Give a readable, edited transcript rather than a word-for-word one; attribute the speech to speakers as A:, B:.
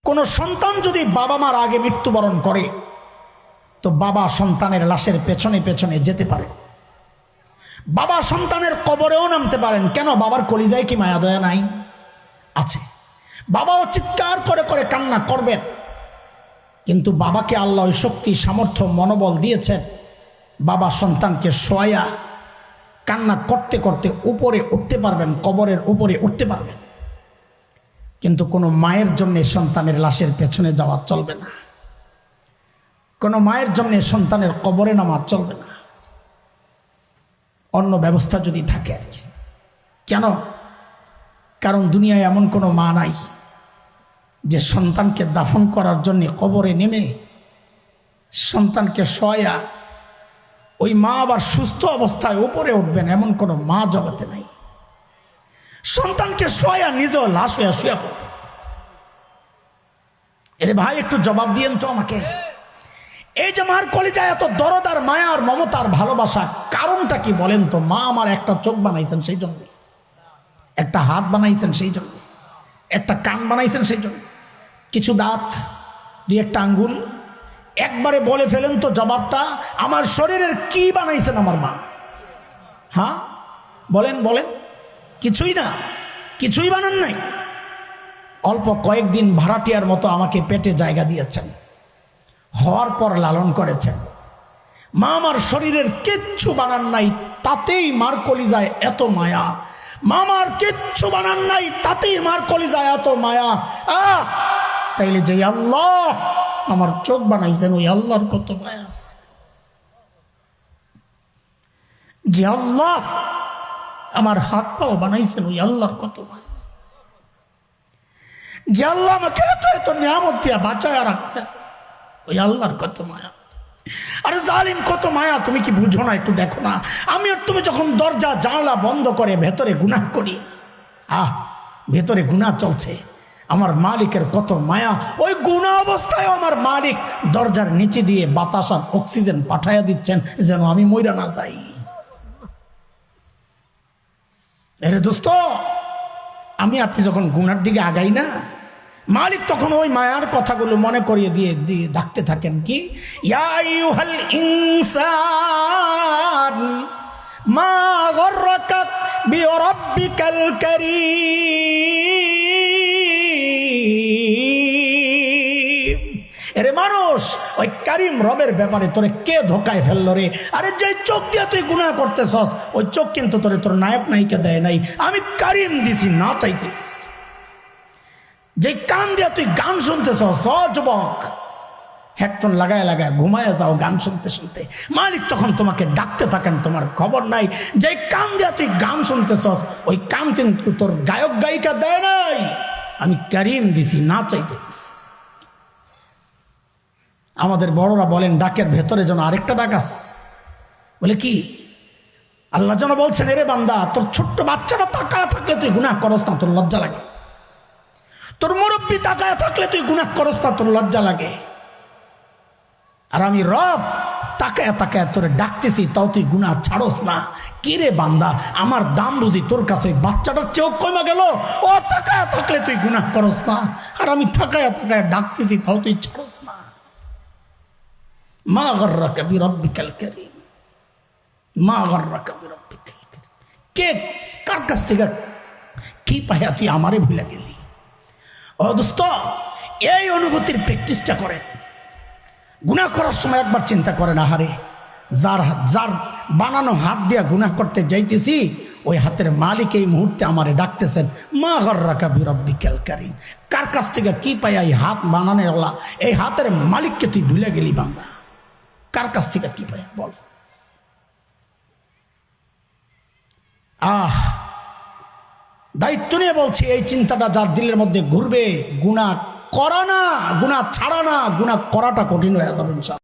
A: কোন সন্তান যদি বাবা মার আগে মৃত্যুবরণ করে তো বাবা সন্তানের লাশের পেছনে পেছনে যেতে পারে, বাবা সন্তানের কবরেও নামতে পারেন। কেন? বাবার কলিজায় কি মায়া দয়া নাই? আছে। বাবাও চিৎকার করে করে কান্না করবেন, কিন্তু বাবাকে আল্লাহ ওই শক্তি, সামর্থ্য, মনোবল দিয়েছেন। বাবা সন্তানকে শোয়া কান্না করতে করতে উপরে উঠতে পারবেন, কবরের উপরে উঠতে পারবেন। কিন্তু কোনো মায়ের জন্য সন্তানের লাশের পেছনে যাওয়া চলবে না, কোনো মায়ের জন্য সন্তানের কবরে নামা চলবে না। অন্য ব্যবস্থা যদি থাকে আর কি। কেন? কারণ দুনিয়ায় এমন কোনো মা নাই যে সন্তানকে দাফন করার জন্য কবরে নেমে সন্তানকে শোয়া ওই মা আবার সুস্থ অবস্থায় উপরে উঠবেন, এমন কোনো মা জগতে নাই। সন্তানকে শোয়া নিজেও লাশ হইয়া শুয়া পড়বে। এরে ভাই, একটু জবাব দিয়েন তো আমাকে। এই যে মার কলিজায় এত দরদ আর মায়া আর মমতা আর ভালোবাসা, কারণটা কি বলেন তো? মা আমার একটা চোখ বানাইছেন সেই জন্য, একটা হাত বানাইছেন সেই জন্য, একটা কান বানাইছেন সেই জন্য, কিছু দাঁত, দুই একটা আঙ্গুল। একবারে বলে ফেলেন তো জবাবটা, আমার শরীরের কি বানাইছেন আমার মা? হ্যাঁ বলেন বলেন। কিছুই না, কিছুই বানান নাই। অল্প কয়েকদিন ভাড়াটিয়ার মতো আমাকে পেটে জায়গা দিয়েছেন, হওয়ার পর লালন করেছেন। মা আমার শরীরের কিচ্ছু বানান নাই, তাতেই মার কলিজায় এত মায়া। মামার কিচ্ছু বানান নাই, তাতেই মার কলিজায় এত মায়া। তাইলে যে আল্লাহ আমার চোখ বানাইছেন, ওই আল্লাহর কত মায়া। যে আল্লাহ আমার হাত পাও বানাইছেন, ওই আল্লাহর কত মায়া। যে আল্লাহ আমাকে এত এত নিয়ামত দিয়া বাঁচায়া রাখছেন, ওই আল্লাহর কত মায়া। আরে জালিম কত মায়া, তুমি কি বুঝো না? একটু দেখো না, আমি আর তুমি যখন দরজা জানলা বন্ধ করে ভেতরে গুনাহ করি, ভেতরে গুনাহ চলছে, আমার মালিকের কত মায়া। ওই গুনাহ অবস্থায় আমার মালিক দরজার নিচে দিয়ে বাতাস আর অক্সিজেন পাঠাইয়া দিচ্ছেন যেন আমি মইরা না যাই। আরে দোস্ত, আমি আপনি যখন গুনার দিকে আগাই না, মালিক তখন ওই মায়ার কথাগুলো মনে করিয়ে দিয়ে দিয়ে ডাকতে থাকেন কি, ইয়া আইয়ুহাল ইনসান মা গররাকা বিরাব্বিকাল কারীম। আরে মানুষ, ওই কারীম রবের ব্যাপারে তোরে কে ধোকায় ফেললো রে? আরে যে চোখ দিয়ে তুই গুনাহ করতেছস, ওই চোখ কিন্তু তোরে তোর নায়ক নায়িকা দেয় নাই, আমি কারীম দিছি না চাইতে। যে কান দিয়া তুই গান শুনতেছ, যুবক, হেডফোন লাগায় লাগায় ঘুমায় যাও গান শুনতে শুনতে, মালিক তখন তোমাকে ডাকতে থাকেন, তোমার খবর নাই। যে কান দিয়া তুই গান শুনতেছ, ওই কান কিন্তু তোর গায়ক গায়িকা দেয় নাই, আমি কারীম দিছি না চাইতে। আমাদের বড়রা বলেন ডাকের ভেতরে যেন আরেকটা ডাক আছে। বলে কি? আল্লাহ যেন বলছেন, এরে বান্দা, তোর ছোট্ট বাচ্চাটা তাকায় থাকলে তুই গুনাহ করস না, তোর লজ্জা লাগে। তোর মুরব্বী তাকায় থাকলে তুই গুনাহ করস না, তোর লজ্জা লাগে। আর আমি রব তাকায় তাকায় তোরে ডাকতেছি, তাও তুই গুনাহ ছাড়স না। কি রে বান্দা, আমার দাম বুঝি তোর কাছে বাচ্চাটার চেয়েও কমে গেল? ও তাকায় থাকলে তুই গুনাহ করস না, আর আমি তাকায় তাকায় ডাকতেছি, তাও তুই ছাড়স না। মা গররাকা বিরাব্বিকাল কারীম, মা গররাকা বিরাব্বিকাল কারীম। কে কার কাছ থেকে কি পাইয়া তুই আমারে ভুলে গেলি? ও দোস্ত, এই অনুভূতির প্র্যাকটিসটা করে। গুনাহ করার সময় একবার চিন্তা করেন, আহারে যার বানানো হাত দিয়া গুনাহ করতে যাইতেছি, ওই হাতের মালিক এই মুহূর্তে আমারে ডাকতেছেন, মা গররাকা বিরাব্বিকাল কারীম। কার কাছ থেকে কি পাইয়া এই হাত বানানোওয়ালা, এই হাতের মালিককে তুই ভুলে গেলি বান্দা? কার কাছ থেকে কি পাইয়া বল? দায়িত্ব নিয়ে বলছি, এই চিন্তাটা যার দিলের মধ্যে ঘুরবে, গুনাহ করা না, গুনাহ ছাড়া না, গুনাহ করাটা কঠিন হয়ে যাবে ইনশাআল্লাহ।